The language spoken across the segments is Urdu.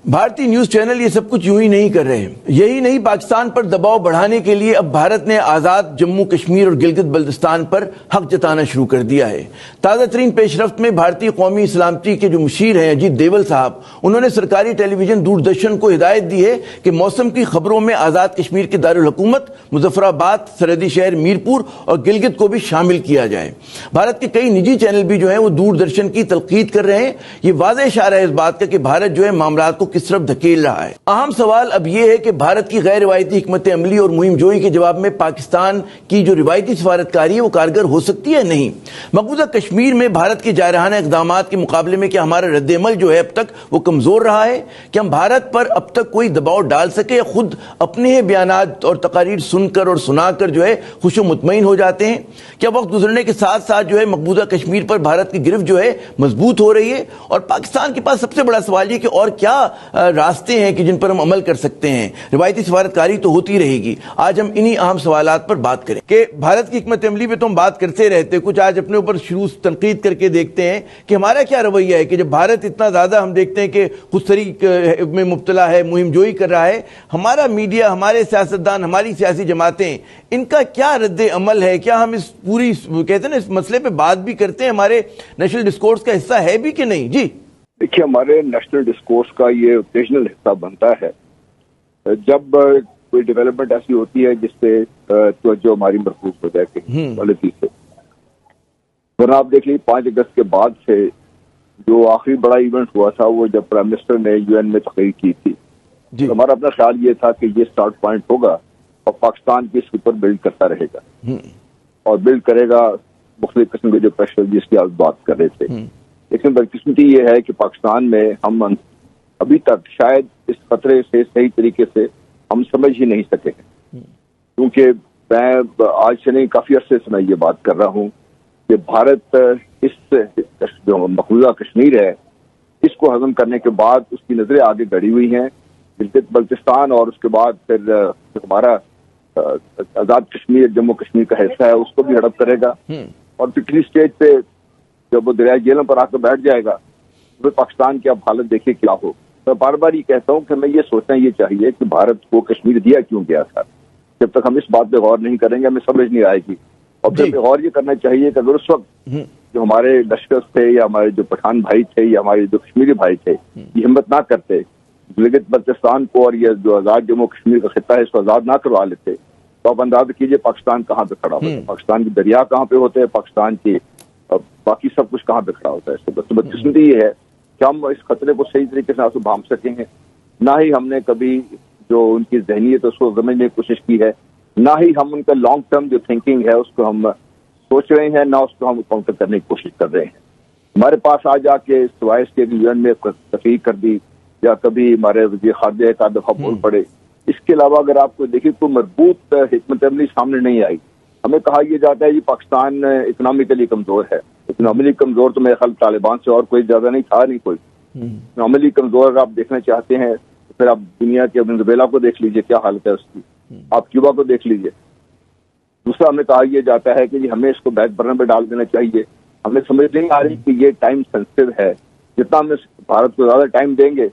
بھارتی نیوز چینل یہ سب کچھ یوں ہی نہیں کر رہے ہیں. یہی نہیں، پاکستان پر دباؤ بڑھانے کے لیے اب بھارت نے آزاد جموں کشمیر اور گلگت بلتستان پر حق جتانا شروع کر دیا ہے. تازہ ترین پیش رفت میں بھارتی قومی سلامتی کے جو مشیر ہیں اجیت دیول صاحب، انہوں نے سرکاری ٹیلی ویژن دوردرشن کو ہدایت دی ہے کہ موسم کی خبروں میں آزاد کشمیر کے دارالحکومت مظفر آباد، سرحدی شہر میرپور اور گلگت کو بھی شامل کیا جائے. بھارت کے کئی نجی چینل بھی جو ہیں وہ دوردرشن کی تلقید کر رہے ہیں. یہ واضح اشارہ ہے اس بات کا کہ بھارت جو ہے معاملات کو کس طرف دھکیل رہا ہے. اہم سوال اب یہ ہے کہ بھارت کی غیر روایتی حکمت عملی اور مہم جوئی کے جواب میں پاکستان کی جو روایتی سفارتکاری ہے وہ کارگر ہو سکتی ہے نہیں. مقبوضہ کشمیر میں بھارت کے جارحانہ اقدامات کے مقابلے میں کیا ہمارا رد عمل جو ہے اب تک وہ کمزور رہا ہے؟ کیا ہم بھارت پر اب تک کوئی دباؤ ڈال سکے یا خود اپنے بیانات اور تقاریر سن کر اور سنا کر جو ہے خوش و مطمئن ہو جاتے ہیں؟ کیا وقت گزرنے کے ساتھ ساتھ جو ہے مقبوضہ کشمیر پر بھارت کی گرفت جو ہے مضبوط ہو رہی ہے؟ اور پاکستان کے پاس سب سے بڑا سوال یہ کہ اور کیا راستے ہیں کہ جن پر ہم عمل کر سکتے ہیں؟ روایتی سفارتکاری تو ہوتی رہے گی. آج ہم انہی اہم سوالات پر بات کریں کہ بھارت کی حکمت عملی پہ تو ہم بات کرتے رہتے، کچھ آج اپنے اوپر شروع تنقید کر کے دیکھتے ہیں کہ ہمارا کیا رویہ ہے کہ جب بھارت اتنا زیادہ ہم دیکھتے ہیں کہ خود سری میں مبتلا ہے، مہم جوئی کر رہا ہے، ہمارا میڈیا، ہمارے سیاستدان، ہماری سیاسی جماعتیں، ان کا کیا رد عمل ہے؟ کیا ہم اس پوری کہتے ہیں نا اس مسئلے پہ بات بھی کرتے ہیں؟ ہمارے نیشنل ڈسکورس کا حصہ ہے بھی کہ نہیں؟ جی دیکھیے، ہمارے نیشنل ڈسکورس کا یہ اوکیجنل حصہ بنتا ہے جب کوئی ڈیولپمنٹ ایسی ہوتی ہے جس سے توجہ ہماری مرکوز ہو جائے کہیں غلطی سے. ورنہ آپ دیکھ لیجیے 5 اگست کے بعد سے جو آخری بڑا ایونٹ ہوا تھا وہ جب پرائم منسٹر نے UN میں تقریر کی تھی، تو ہمارا اپنا خیال یہ تھا کہ یہ سٹارٹ پوائنٹ ہوگا اور پاکستان بھی اس کے اوپر بلڈ کرتا رہے گا اور بلڈ کرے گا مختلف قسم کے جو پریشر جس کی آپ بات کر رہے تھے. لیکن بدقسمتی یہ ہے کہ پاکستان میں ہم ابھی تک شاید اس خطرے سے صحیح طریقے سے ہم سمجھ ہی نہیں سکے ہیں، کیونکہ میں آج سے نہیں کافی عرصے سے میں یہ بات کر رہا ہوں کہ بھارت اس جو مقبوضہ کشمیر ہے اس کو ہضم کرنے کے بعد اس کی نظریں آگے گڑی ہوئی ہیں گلگت بلتستان اور اس کے بعد پھر ہمارا آزاد کشمیر جموں کشمیر کا حصہ ہے اس کو بھی ہڑپ کرے گا اور پچھلی اسٹیج پہ جب وہ دریائے جیلم پر آ کر بیٹھ جائے گا تو پاکستان کی اب حالت دیکھیے کیا ہو. میں بار بار یہ کہتا ہوں کہ ہمیں یہ سوچنا یہ چاہیے کہ بھارت کو کشمیر دیا کیوں گیا تھا. جب تک ہم اس بات پہ غور نہیں کریں گے ہمیں سمجھ نہیں آئے گی. اور پھر غور یہ کرنا چاہیے کہ اگر اس وقت جو ہمارے لشکر تھے یا ہمارے جو پٹھان بھائی تھے یا ہمارے جو کشمیری بھائی تھے یہ ہمت نہ کرتے گلگت بلتستان کو اور یہ جو آزاد جموں کشمیر کا خطہ ہے اس کو آزاد نہ کروا لیتے تو آپ اندازہ کیجئے پاکستان کہاں پہ کھڑا ہوتا ہے، پاکستان کی دریا کہاں پہ ہوتے ہیں، پاکستان کی باقی سب کچھ کہاں پہ کھڑا ہوتا ہے. تو بدقسمتی یہ ہے کہ ہم اس خطرے کو صحیح طریقے سے بھام سکیں گے. نہ ہی ہم نے کبھی جو ان کی ذہنیت اس کو سمجھنے کی کوشش کی ہے، نہ ہی ہم ان کا لانگ ٹرم جو تھنکنگ ہے اس کو ہم سوچ رہے ہیں، نہ اس کو ہم کاؤنٹر کرنے کی کوشش کر رہے ہیں. ہمارے پاس آ جا کے سوائے کے UN میں تقریر کر دی یا کبھی ہمارے وزیر خارجہ کا دفعہ بول پڑے، اس کے علاوہ اگر آپ کو دیکھیں تو مربوط حکمت عملی سامنے نہیں آئی. ہمیں کہا یہ جاتا ہے کہ پاکستان اکنامکلی کمزور ہے. اکنامکلی کمزور تو میرے خیال طالبان سے اور کوئی زیادہ نہیں تھا، نہیں کوئی. اکنامکلی کمزور اگر آپ دیکھنا چاہتے ہیں تو پھر آپ دنیا کے وینزویلا کو دیکھ لیجئے کیا حالت ہے اس کی، آپ کیوبا کو دیکھ لیجئے. دوسرا ہمیں کہا یہ جاتا ہے کہ ہمیں اس کو بیک برنر پہ ڈال دینا چاہیے. ہمیں سمجھ نہیں آ رہی کہ یہ ٹائم سینسٹیو ہے، جتنا ہم بھارت کو زیادہ ٹائم دیں گے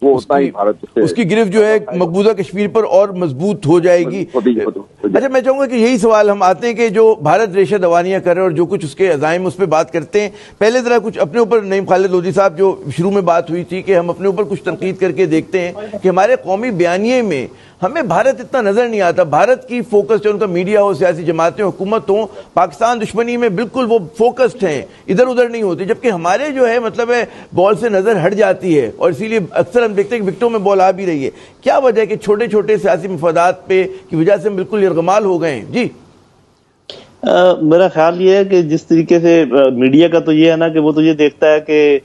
وہ اتنا ہی بھارت اس کی گرفت جو ہے مقبوضہ کشمیر پر اور مضبوط ہو جائے گی. اچھا، میں چاہوں گا کہ یہی سوال ہم آتے ہیں کہ جو بھارت ریشہ دوانیاں کر رہے ہیں اور جو کچھ اس کے عزائم اس پہ بات کرتے ہیں، پہلے ذرا کچھ اپنے اوپر نعیم خالد لودھی صاحب جو شروع میں بات ہوئی تھی کہ ہم اپنے اوپر کچھ تنقید کر کے دیکھتے ہیں کہ ہمارے قومی بیانیے میں ہمیں بھارت اتنا نظر نہیں آتا. بھارت کی فوکس جو ان کا میڈیا ہو، سیاسی جماعتیں، حکومت ہوں، پاکستان دشمنی میں بالکل وہ فوکسڈ ہیں، ادھر ادھر نہیں ہوتی، جبکہ ہمارے جو ہے مطلب ہے بال سے نظر ہٹ جاتی ہے اور اسی لیے اکثر ہم دیکھتے ہیں کہ وکٹوں میں بال آ بھی رہی ہے. کیا وجہ ہے کہ چھوٹے چھوٹے سیاسی مفادات پہ کی وجہ سے ہم بالکل یرغمال ہو گئے ہیں؟ جی میرا خیال یہ ہے کہ جس طریقے سے میڈیا کا تو یہ ہے نا کہ وہ تو یہ دیکھتا ہے کہ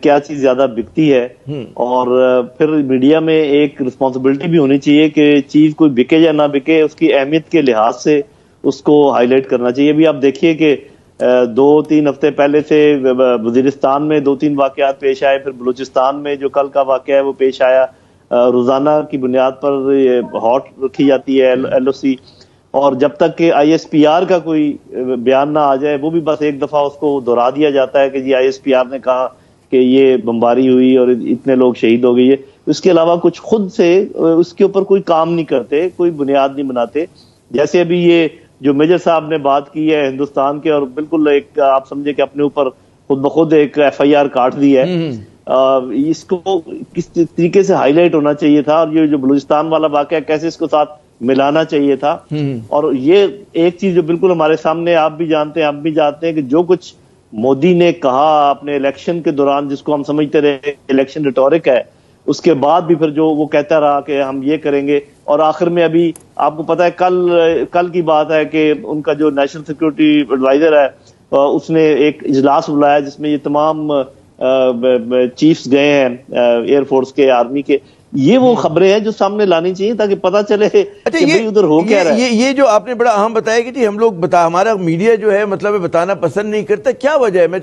کیا چیز زیادہ بکتی ہے، اور پھر میڈیا میں ایک رسپانسبلٹی بھی ہونی چاہیے کہ چیز کوئی بکے یا نہ بکے اس کی اہمیت کے لحاظ سے اس کو ہائی لائٹ کرنا چاہیے. ابھی آپ دیکھیے کہ 2-3 ہفتے پہلے سے وزیرستان میں 2-3 واقعات پیش آئے، پھر بلوچستان میں جو کل کا واقعہ ہے وہ پیش آیا. روزانہ کی بنیاد پر یہ ہاٹ رکھی جاتی ہے LOC، اور جب تک کہ ISPR کا کوئی بیان نہ آ جائے وہ بھی بس ایک دفعہ اس کو دہرا دیا جاتا ہے کہ جی ISPR نے کہا کہ یہ بمباری ہوئی اور اتنے لوگ شہید ہو گئے. اس کے علاوہ کچھ خود سے اس کے اوپر کوئی کام نہیں کرتے، کوئی بنیاد نہیں بناتے. جیسے ابھی یہ جو میجر صاحب نے بات کی ہے ہندوستان کے، اور بالکل ایک آپ سمجھے کہ اپنے اوپر خود بخود ایک FIR کاٹ دی ہے، اس کو کس طریقے سے ہائی لائٹ ہونا چاہیے تھا، اور یہ جو بلوچستان والا واقعہ کیسے اس کو ساتھ ملانا چاہیے تھا. اور یہ ایک چیز جو بالکل ہمارے سامنے آپ بھی جانتے ہیں، آپ بھی جانتے ہیں کہ جو کچھ مودی نے کہا اپنے الیکشن کے دوران، جس کو ہم سمجھتے رہے الیکشن ریٹورک ہے، اس کے بعد بھی پھر جو وہ کہتا رہا کہ ہم یہ کریں گے، اور آخر میں ابھی آپ کو پتا ہے کل کی بات ہے کہ ان کا جو نیشنل سیکورٹی ایڈوائزر ہے اس نے ایک اجلاس بلایا جس میں یہ تمام چیفز گئے ہیں ایئر فورس کے، آرمی کے. یہ وہ خبریں ہیں جو سامنے لانی چاہیے تاکہ پتہ چلے کہ بھئی ادھر ہو کیا رہا ہے. یہ جو آپ نے بڑا اہم بتایا کہ جی ہم لوگ ہمارا میڈیا جو ہے مطلب بتانا پسند نہیں کرتا، کیا وجہ ہے؟ میں